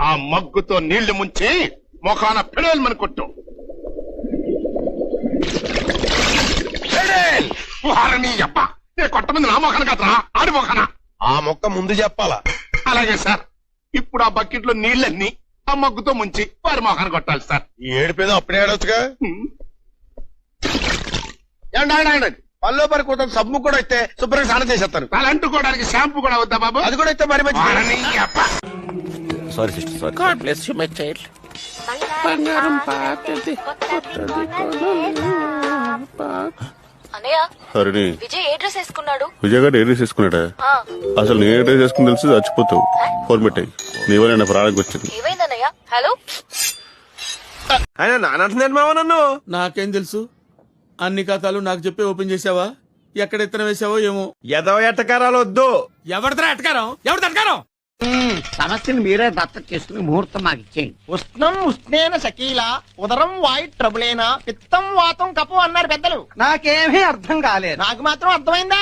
ఆ మగ్గుతో నీళ్లు ముంచి మొఖాన పెడేల్మని కొట్టు. వారని అబ్బ, కొట్టమంది నా మొఖాన కదరా, ఆడి మొఖాన. ఆ మొక్క ముందు చెప్పాలా? అలాగే సార్. ఇప్పుడు ఆ బకెట్ లో నీళ్లన్నీ ఆ మగ్గుతో ముంచి వారి మొఖాన కొట్టాలి సార్. ఈ ఏడిపేదో అప్పుడే ఆడొచ్చుగా. పనిలో పని కొంత సబ్బు కూడా అయితే శుభ్రంగా స్నానం చేసేస్తాను. తల అంటుకోవడానికి షాంపూ కూడా వద్దా బాబు? అది కూడా అయితే మరి వారని అబ్బ. Sorry sister, sorry. God bless you, my child. బంగారం పాతది కొత్తది అన్నయ్య హరిణి, విజయ్ ఏ డ్రెస్ వేసుకున్నాడు? విజయ్ గారు ఏ డ్రెస్ వేసుకున్నాడా? అసలు నేను ఏ డ్రెస్ వేసుకుని తెలిసి చచ్చిపోతావు. ఫోన్ పెట్టాయి, నీ వల్ల నా ప్రాణానికి వచ్చింది. ఏమైందన్నయ్య? హలో, ఆయన నానంటున్నాడు మావ నన్ను. నాకేం తెలుసు? అన్ని కథలు నాకు చెప్పి ఓపెన్ చేసావా? ఎక్కడ ఎత్తన వేసావో ఏమో. ఎదవ ఎట్టకారాలు వద్దు. ఎవరిదా ఎటకారం? ఎవరిది ఎటకారం? సమస్యను మీరే దత్తత చేసుకుని ముహూర్తం మాకు ఇచ్చేయండి. ఉష్ణం ఉష్ణేన శకీల ఉదరం వాయు ట్రబులేనా పిత్తం వాతం కఫం అన్నారు పెద్దలు. నాకేమీ అర్థం కాలేదు. నాకు మాత్రం అర్థమైందా?